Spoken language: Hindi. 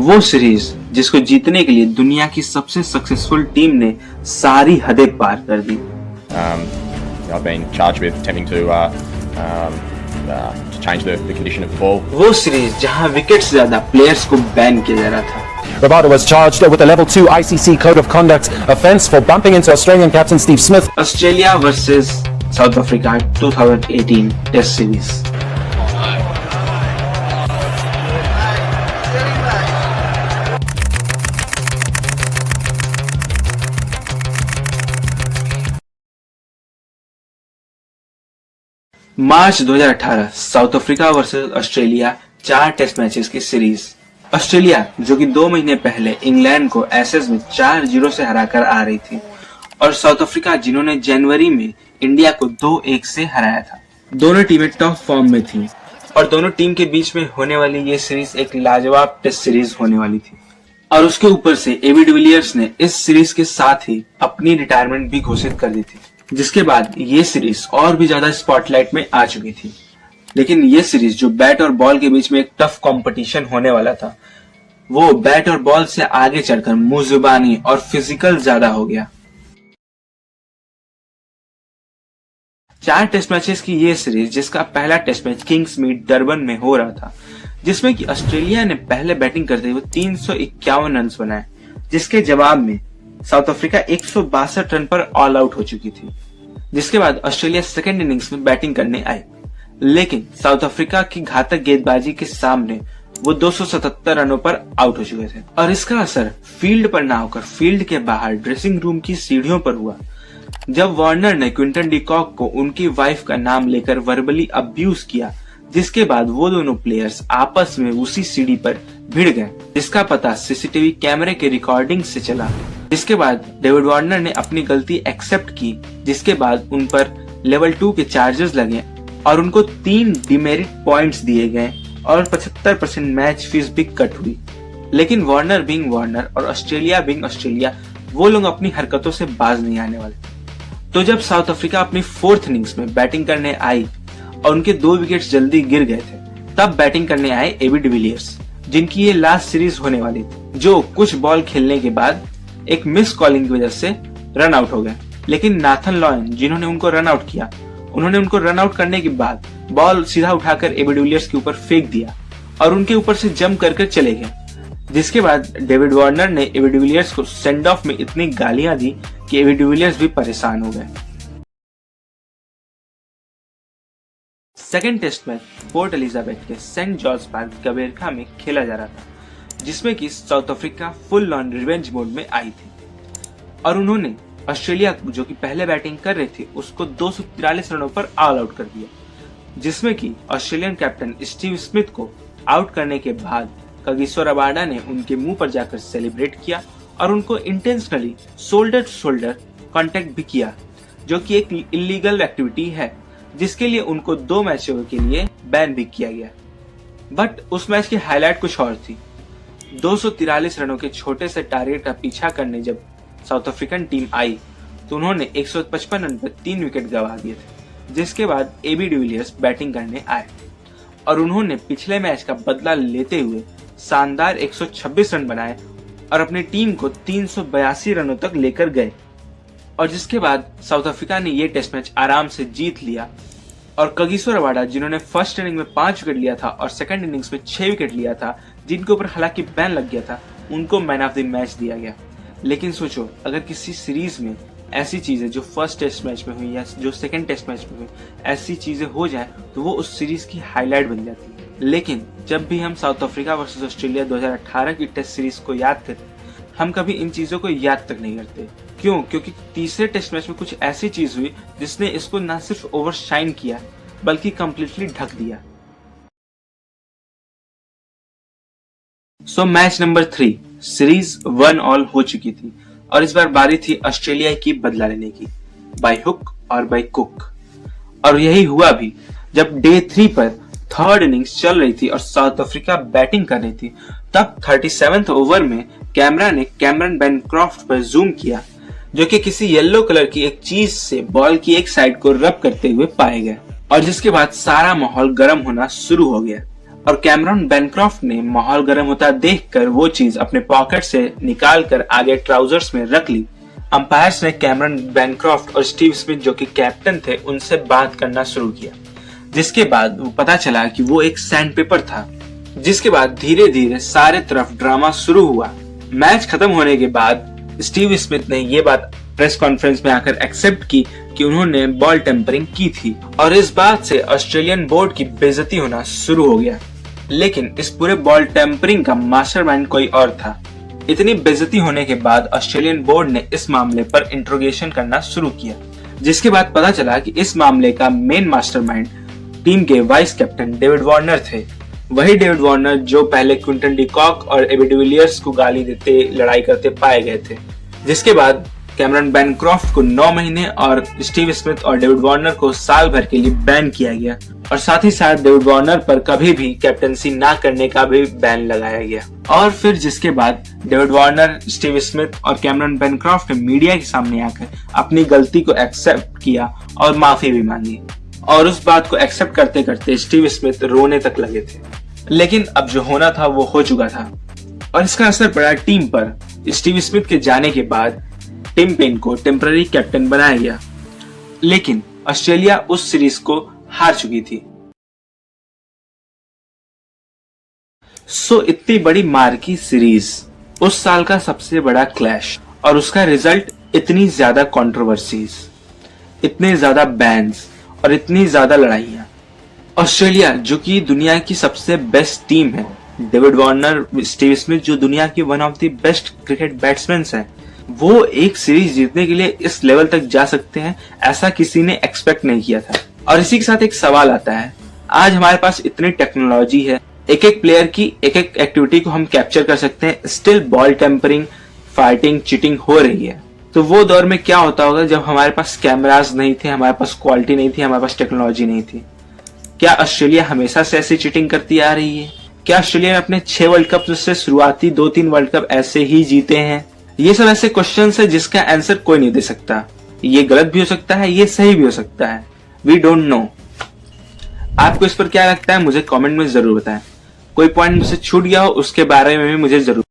वो सीरीज जिसको जीतने के लिए दुनिया की सबसे सक्सेसफुल टीम ने सारी हदें पार कर दी। I've been charged with attempting to change the condition of the ball. वो सीरीज जहां विकेट से ज्यादा प्लेयर्स को बैन किया जा रहा था। Rabada was charged with a level 2 ICC Code of Conduct offence for bumping into Australian captain Steve Smith. Australia versus South Africa 2018 test series. March 2018 South Africa versus Australia 4 test matches की सीरीज। ऑस्ट्रेलिया जो कि 2 महीने पहले इंग्लैंड को एसेस में 4-0 से हराकर आ रही थी, और साउथ अफ्रीका जिन्होंने जनवरी में इंडिया को 2-1 से हराया था। दोनों टीमें टॉप फॉर्म में थी और दोनों टीम के बीच में होने वाली ये सीरीज एक लाजवाब टेस्ट सीरीज होने वाली थी। और उसके ऊपर से एबी डिविलियर्स ने इस सीरीज के साथ ही अपनी रिटायरमेंट भी घोषित कर दी थी, जिसके बाद ये सीरीज और भी ज्यादा स्पॉटलाइट में आ चुकी थी। लेकिन ये सीरीज जो बैट और बॉल के बीच में एक टफ कंपटीशन होने वाला था, वो बैट और बॉल से आगे चढ़कर मुंहजुबानी और फिजिकल ज्यादा हो गया। 4 टेस्ट मैचेस की ये सीरीज, जिसका पहला test match Kingsmead Durban में हो रहा था, जिसमें कि ऑस्ट्रेलिया ने पहले बैटिंग करते हुए 351 रन बनाए, जिसके जवाब में साउथ अफ्रीका 162 रन पर ऑल आउट हो चुकी थी। जिसके बाद ऑस्ट्रेलिया सेकेंड इनिंग्स में बैटिंग करने आई, लेकिन साउथ अफ्रीका की घातक गेंदबाजी के सामने वो 277 रनों पर आउट हो चुके थे। और इसका असर फील्ड पर ना होकर फील्ड के बाहर ड्रेसिंग रूम की सीढ़ियों पर हुआ, जब वार्नर ने क्विंटन डी कॉक को उनकी वाइफ का नाम लेकर वर्बली अब्यूज किया, जिसके बाद वो दोनों प्लेयर्स आपस में उसी सीढ़ी पर भिड़ गए, जिसका पता सीसीटीवी कैमरे के रिकॉर्डिंग से चला। जिसके बाद डेविड वार्नर ने अपनी गलती एक्सेप्ट की, जिसके बाद उन पर लेवल 2 के चार्जेस लगे और उनको 3 डिमेरिट पॉइंट्स दिए गए और 75% मैच फीस भी कट हुई। लेकिन वार्नर बीइंग वार्नर और ऑस्ट्रेलिया बीइंग ऑस्ट्रेलिया, वो लोग अपनी हरकतों से बाज नहीं आने वाले। तो जब साउथ अफ्रीका अपनी 4th इनिंग्स में बैटिंग करने आई और उनके 2 विकेट्स जल्दी गिर गए थे, तब बैटिंग करने आए एबी डिविलियर्स, जिनकी ये लास्ट सीरीज होने वाली थी, जो कुछ बॉल खेलने के बाद एक मिस कॉलिंग की वजह से रन आउट हो गए। लेकिन नाथन लॉयन, जिन्होंने उनको रन आउट किया, उन्होंने उनको रन आउट करने के बाद बॉल सीधा उठाकर एबी डिविलियर्स के ऊपर फेंक दिया और उनके ऊपर से जंप कर चले गए। जिसके बाद डेविड वार्नर ने एबी डिविलियर्स को सेंड ऑफ में इतनी गालियां दी कि एबी डिविलियर्स भी परेशान हो गए। Second test match Port Elizabeth के सेंट जॉर्ज पार्क गबेरखा में खेला जा रहा था, जिसमें कि South Africa full on revenge mode में आई थी और उन्होंने ऑस्ट्रेलिया जो कि पहले बैटिंग कर रही थी, उसको 243 रनों पर ऑल आउट कर दिया। जिसमें कि ऑस्ट्रेलियन कैप्टन स्टीव स्मिथ को आउट करने के बाद कगिसो रबाडा ने उनके मुंह पर जाकर सेलिब्रेट किया और उनको intentionally shoulder to shoulder contact भी किया, जो कि एक इलीगल एक्टिविटी है, जिसके लिए उनको 2 मैचों के लिए बैन भी किया गया। बट उस मैच की हाईलाइट कुछ और थी। 243 रनों के छोटे से टारगेट का पीछा करने जब साउथ अफ्रीकन टीम आई, तो उन्होंने 155 रन पर 3 विकेट गंवा दिए थे। जिसके बाद एबी डिविलियर्स बैटिंग करने आए और उन्होंने पिछले मैच का बदला लेते हुए शानदार 126 रन बनाए और अपनी टीम को 382 रनों तक लेकर गए। और जिसके बाद साउथ अफ्रीका ने ये टेस्ट मैच आराम से जीत लिया और कगिसो रबाडा, जिन्होंने फर्स्ट इनिंग में 5 विकेट लिया था और सेकंड इनिंग्स में 6 विकेट लिया था, जिनके ऊपर हालांकि बैन लग गया था, उनको मैन ऑफ द मैच दिया गया। लेकिन सोचो, अगर किसी सीरीज में ऐसी चीजें जो फर्स्ट टेस्ट मैच में हुई या जो सेकंड टेस्ट मैच में हुई, ऐसी चीजें हो जाए तो वो उस सीरीज की हाईलाइट बन जाती है। लेकिन जब भी हम साउथ अफ्रीका वर्सेस ऑस्ट्रेलिया 2018 की टेस्ट सीरीज को याद करते, हम कभी इन चीजों को याद तक नहीं करते। क्यों? क्योंकि तीसरे टेस्ट मैच में कुछ ऐसी चीज हुई जिसने इसको न सिर्फ ओवरशाइन किया बल्कि कंप्लीटली ढक दिया। सो मैच नंबर 3 सीरीज 1-1 हो चुकी थी और इस बार बारी थी ऑस्ट्रेलिया की बदला लेने की, बाय हुक और बाय कुक। और यही हुआ भी, जब डे 3 पर 3rd इनिंग्स चल रही थी और साउथ अफ्रीका बैटिंग कर रही थी, तब 37th ओवर में कैमरा ने कैमरन बैनक्रॉफ्ट पर जूम किया, जो कि किसी येलो कलर की एक चीज से बॉल की एक साइड को रब करते हुए पाए गए। और जिसके बाद सारा माहौल गर्म होना शुरू हो गया और कैमरॉन बैनक्रॉफ्ट ने माहौल गर्म होता देखकर वो चीज अपने पॉकेट से निकालकर आगे ट्राउजर्स में रख ली। अंपायर्स ने कैमरॉन बैनक्रॉफ्ट और स्टीव स्मिथ जो कि कैप्टन थे उनसे बात करना शुरू किया, जिसके बाद वो पता चला कि वो एक सैंडपेपर था। जिसके बाद धीरे धीरे सारे तरफ ड्रामा शुरू हुआ। मैच खत्म होने के बाद स्टीव स्मिथ ने ये बात प्रेस कॉन्फ्रेंस में आकर एक्सेप्ट की कि उन्होंने बॉल टेम्परिंग की थी और इस बात से ऑस्ट्रेलियन बोर्ड की बेइज्जती होना शुरू हो गया। लेकिन इस पूरे बॉल टेम्परिंग का मास्टरमाइंड कोई और था। इतनी बेइज्जती होने के बाद ऑस्ट्रेलियन बोर्ड ने इस मामले पर इंट्रोगेशन करना शुरू किया, जिसके बाद पता चला कि इस मामले का मेन मास्टरमाइंड टीम के वाइस कैप्टन डेविड वार्नर थे। वही डेविड वार्नर जो पहले क्विंटन डी कॉक और एबी डिविलियर्स को गाली देते लड़ाई करते पाए गए थे। जिसके बाद कैमरॉन बैनक्रॉफ्ट को 9 महीने और स्टीव स्मिथ और डेविड वार्नर को साल भर के लिए बैन किया गया और साथ ही साथ डेविड वार्नर पर कभी भी कैप्टनसी ना करने का भी बैन लगाया गया। और फिर जिसके बाद डेविड वार्नर, स्टीव स्मिथ और कैमरॉन बैनक्रॉफ्ट ने मीडिया के सामने आकर अपनी गलती को एक्सेप्ट किया और माफी भी मांगी और उस बात को एक्सेप्ट करते करते स्टीव स्मिथ रोने तक लगे थे। लेकिन अब जो होना था वो हो चुका था और इसका असर पड़ा टीम पर। स्टीव स्मिथ के जाने के बाद टिम पेन को टेम्पररी कैप्टन बनाया गया, लेकिन ऑस्ट्रेलिया उस सीरीज को हार चुकी थी। इतनी बड़ी मार्की सीरीज, उस साल का सबसे बड़ा क्लैश और उसका रिजल्ट इतनी ज्यादा कंट्रोवर्सीज, इतने ज्यादा बैन्स और इतनी ज्यादा लड़ाइयां। ऑस्ट्रेलिया जो कि दुनिया की सबसे बेस्ट टीम है, डेविड वार्नर, स्टीव स्मिथ जो दुनिया की one of the best cricket batsman हैं, वो एक सीरीज जीतने के लिए इस लेवल तक जा सकते हैं, ऐसा किसी ने एक्सपेक्ट नहीं किया था। और इसी के साथ एक सवाल आता है, आज हमारे पास इतनी टेक्नोलॉजी है, एक एक प्लेयर की एक एक एक्टिविटी को हम कैप्चर कर सकते हैं, still ball tampering, fighting, cheating हो रही है। तो वो दौर में क्या होता होगा जब हमारे पास कैमरास नहीं थे, हमारे पास क्वालिटी नहीं थी, हमारे पास टेक्नोलॉजी नहीं थी। क्या ऑस्ट्रेलिया हमेशा से ऐसी चीटिंग करती आ रही है? क्या ऑस्ट्रेलिया ने अपने 6 वर्ल्ड कप से शुरुआती 2-3 वर्ल्ड कप ऐसे ही जीते हैं? ये सब ऐसे क्वेश्चंस है जिसका आंसर कोई नहीं दे सकता। ये गलत भी हो सकता है, ये सही भी हो सकता है। We don't know. आपको इस पर क्या लगता है मुझे कमेंट में जरूर बताएं। कोई पॉइंट मुझसे छूट गया हो उसके बारे में भी मुझे जरूर